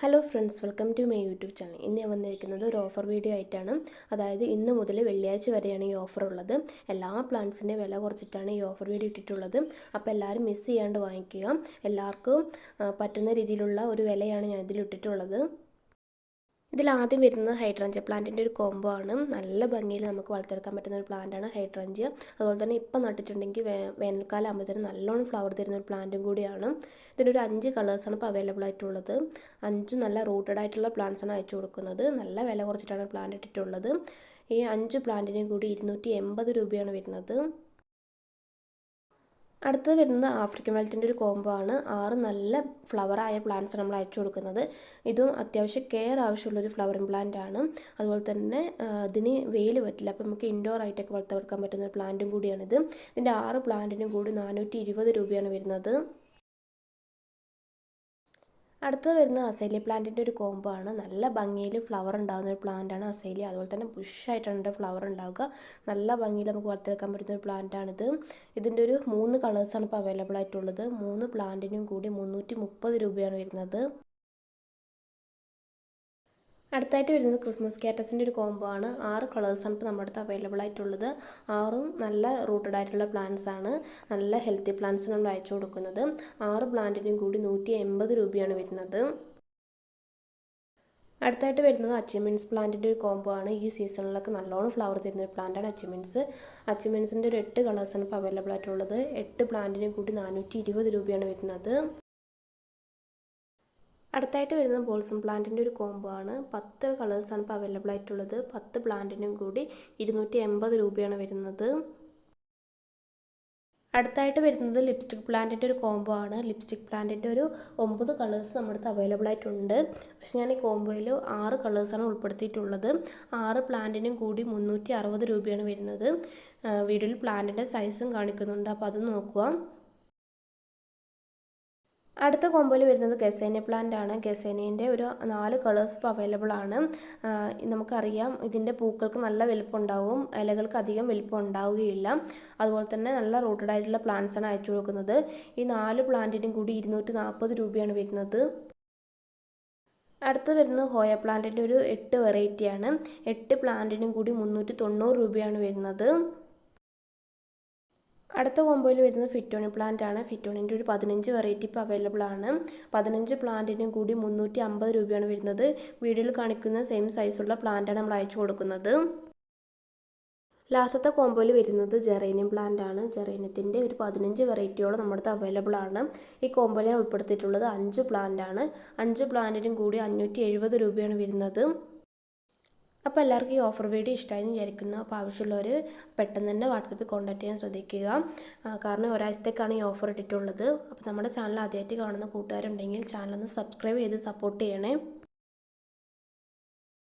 Hello friends, welcome to my YouTube channel. ഇന്ന് ഞാൻ വന്നിരിക്കുന്നത് ഒരു ഓഫർ വീഡിയോ ആയിട്ടാണ്. അതായത് ഇന്ന് മുതൽ വെള്ളിയാഴ്ച വരെയാണ് ഈ ഓഫർ ഉള്ളത്. എല്ലാ പ്ലാൻസിൻ്റെ വില കുറച്ചിട്ടാണ് ഈ ഓഫർ വീഡിയോ ഇട്ടിട്ടുള്ളത്. അപ്പോൾ എല്ലാവരും മിസ് ചെയ്യാണ്ട് വാങ്ങിക്കുക. എല്ലാവർക്കും പറ്റുന്ന രീതിയിലുള്ള ഒരു വിലയാണ് ഞാൻ ഇതിൽ ഇട്ടിട്ടുള്ളത്. ഇതിലാദ്യം വരുന്നത് ഹൈഡ്രഞ്ച പ്ലാന്റിൻ്റെ ഒരു കോംബോ ആണ്. നല്ല ഭംഗിയിൽ നമുക്ക് വളർത്തിയെടുക്കാൻ പറ്റുന്ന ഒരു പ്ലാന്റാണ് ഹൈഡ്രഞ്ച. അതുപോലെ തന്നെ ഇപ്പം നട്ടിട്ടുണ്ടെങ്കിൽ വേനൽക്കാലം ആകുമ്പോഴത്തേനും നല്ലോണം ഫ്ലവർ തരുന്ന ഒരു പ്ലാന്റും കൂടിയാണ്. ഇതിനൊരു 5 കളേഴ്സാണ് ഇപ്പോൾ അവൈലബിൾ ആയിട്ടുള്ളത്. 5 നല്ല റൂട്ടഡ് ആയിട്ടുള്ള പ്ലാന്റ്സാണ് അയച്ചു കൊടുക്കുന്നത്. നല്ല വില കുറച്ചിട്ടാണ് പ്ലാന്റ് ഇട്ടിട്ടുള്ളത്. ഈ 5 പ്ലാന്റിനും കൂടി 280 രൂപയാണ് വരുന്നത്. അടുത്തത് വരുന്നത് ആഫ്രിക്കൻ വെൽറ്റിൻ്റെ ഒരു കോംബോ ആണ്. 6 നല്ല ഫ്ലവറായ പ്ലാന്റ്സ് നമ്മൾ അയച്ചു കൊടുക്കുന്നത്. ഇതും അത്യാവശ്യം കെയർ ആവശ്യമുള്ളൊരു ഫ്ലവറിങ് പ്ലാന്റ് ആണ്. അതുപോലെ തന്നെ ഇതിന് വെയിൽ പറ്റില്ല, അപ്പോൾ നമുക്ക് ഇൻഡോർ ആയിട്ടൊക്കെ വളർത്തിയെടുക്കാൻ പറ്റുന്ന ഒരു പ്ലാന്റും കൂടിയാണിത്. ഇതിൻ്റെ 6 പ്ലാന്റിനും കൂടി 420 രൂപയാണ് വരുന്നത്. അടുത്തത് വരുന്നത് അസേലിയ പ്ലാന്റിൻ്റെ ഒരു കോംബോ ആണ്. നല്ല ഭംഗിയിൽ ഫ്ലവർ ഉണ്ടാകുന്ന ഒരു പ്ലാന്റാണ് അസേലിയ. അതുപോലെ തന്നെ ബുഷായിട്ടാണ് ഫ്ലവർ ഉണ്ടാവുക. നല്ല ഭംഗിയിൽ നമുക്ക് വളർത്തിയെടുക്കാൻ പറ്റുന്ന ഒരു പ്ലാന്റാണിത്. ഇതിൻ്റെ ഒരു 3 കളേഴ്സാണ് ഇപ്പോൾ അവൈലബിൾ ആയിട്ടുള്ളത്. 3 പ്ലാന്റിനും കൂടി 330 രൂപയാണ് വരുന്നത്. അടുത്തായിട്ട് വരുന്നത് ക്രിസ്മസ് കാറ്റസിൻ്റെ ഒരു കോംബോ ആണ്. 6 കളേഴ്സാണ് ഇപ്പോൾ നമ്മുടെ അടുത്ത് അവൈലബിൾ ആയിട്ടുള്ളത്. 6ഉം നല്ല റൂട്ടഡ് ആയിട്ടുള്ള പ്ലാന്റ്സ് ആണ്. നല്ല ഹെൽത്തി പ്ലാന്റ്സ് നമ്മൾ അയച്ചു കൊടുക്കുന്നത്. 6 പ്ലാന്റിനും കൂടി 180 രൂപയാണ് വരുന്നത്. അടുത്തായിട്ട് വരുന്നത് അച്ചിമിൻസ് പ്ലാന്റിൻ്റെ ഒരു കോംബോ ആണ്. ഈ സീസണിലൊക്കെ നല്ലോണം ഫ്ലവർ തരുന്ന ഒരു പ്ലാന്റാണ് അച്ചിമിൻസ്. അച്ചിമിൻസിൻ്റെ ഒരു 8 കളേഴ്സാണ് ഇപ്പോൾ അവൈലബിൾ ആയിട്ടുള്ളത്. 8 പ്ലാന്റിനും കൂടി 420 രൂപയാണ് വരുന്നത്. അടുത്തായിട്ട് വരുന്നത് ബോൾസം പ്ലാന്റിൻ്റെ ഒരു കോംബോ ആണ്. 10 കളേഴ്സാണ് ഇപ്പോൾ അവൈലബിൾ ആയിട്ടുള്ളത്. 10 പ്ലാന്റിനും കൂടി 280 രൂപയാണ് വരുന്നത്. അടുത്തായിട്ട് വരുന്നത് ലിപ്സ്റ്റിക് പ്ലാന്റിൻ്റെ ഒരു കോംബോ ആണ്. ലിപ്സ്റ്റിക് പ്ലാന്റിൻ്റെ ഒരു 9 കളേഴ്സ് നമ്മുടെ അടുത്ത് അവൈലബിൾ ആയിട്ടുണ്ട്. പക്ഷേ ഞാൻ ഈ കോംബോയിൽ 6 കളേഴ്സാണ് ഉൾപ്പെടുത്തിയിട്ടുള്ളത്. 6 പ്ലാന്റിനും കൂടി 360 രൂപയാണ് വരുന്നത്. വീഡിയോയിൽ പ്ലാന്റിൻ്റെ സൈസും കാണിക്കുന്നുണ്ട്, അപ്പോൾ അത് നോക്കുക. അടുത്ത കോംബോയിൽ വരുന്നത് ഗസേനിയ പ്ലാന്റ് ആണ്. ഗസേനിയൻ്റെ ഒരു 4 കളേഴ്സ് ഇപ്പോൾ അവൈലബിൾ ആണ്. നമുക്കറിയാം ഇതിൻ്റെ പൂക്കൾക്ക് നല്ല വലിപ്പം ഉണ്ടാവും, ഇലകൾക്ക് അധികം വലിപ്പം ഉണ്ടാവുകയില്ല. അതുപോലെ തന്നെ നല്ല റൂട്ടഡ് ആയിട്ടുള്ള പ്ലാന്റ്സ് ആണ് അയച്ചു കൊടുക്കുന്നത്. ഈ 4 പ്ലാന്റിനും കൂടി 240 രൂപയാണ് വരുന്നത്. അടുത്ത് വരുന്നത് ഹോയ പ്ലാന്റിൻ്റെ ഒരു 8 വെറൈറ്റിയാണ്. 8 പ്ലാന്റിനും കൂടി 390 രൂപയാണ് വരുന്നത്. അടുത്ത കോംബോയിൽ വരുന്നത് ഫിറ്റോണി പ്ലാന്റ് ആണ്. ഫിറ്റോണിൻ്റെ ഒരു 15 വെറൈറ്റി ഇപ്പോൾ അവൈലബിൾ ആണ്. 15 പ്ലാന്റിനും കൂടി 350 രൂപയാണ് വരുന്നത്. വീഡിയോയിൽ കാണിക്കുന്ന സെയിം സൈസുള്ള പ്ലാന്റാണ് നമ്മൾ അയച്ചു കൊടുക്കുന്നത്. ലാസ്റ്റത്തെ കോംബോയിൽ വരുന്നത് ജെറേനിയം പ്ലാന്റ് ആണ്. ജെറേനിയത്തിൻ്റെ ഒരു 15 വെറൈറ്റിയോളം നമ്മുടെ അടുത്ത് അവൈലബിൾ ആണ്. ഈ കോംബോയിൽ ഞാൻ ഉൾപ്പെടുത്തിയിട്ടുള്ളത് 5 പ്ലാന്റ് ആണ്. 5 പ്ലാന്റിനും കൂടി 570 രൂപയാണ് വരുന്നത്. അപ്പോൾ എല്ലാവർക്കും ഈ ഓഫർ വീഡിയോ ഇഷ്ടമായെന്ന് വിചാരിക്കുന്നു. അപ്പോൾ ആവശ്യമുള്ളവർ പെട്ടെന്ന് തന്നെ വാട്സപ്പിൽ കോൺടാക്ട് ചെയ്യാൻ ശ്രദ്ധിക്കുക. കാരണം ഒരാഴ്ചത്തേക്കാണ് ഈ ഓഫർ ഇട്ടിട്ടുള്ളത്. അപ്പോൾ നമ്മുടെ ചാനൽ ആദ്യമായിട്ട് കാണുന്ന കൂട്ടുകാരുണ്ടെങ്കിൽ ചാനലൊന്ന് സബ്സ്ക്രൈബ് ചെയ്ത് സപ്പോർട്ട് ചെയ്യണേ.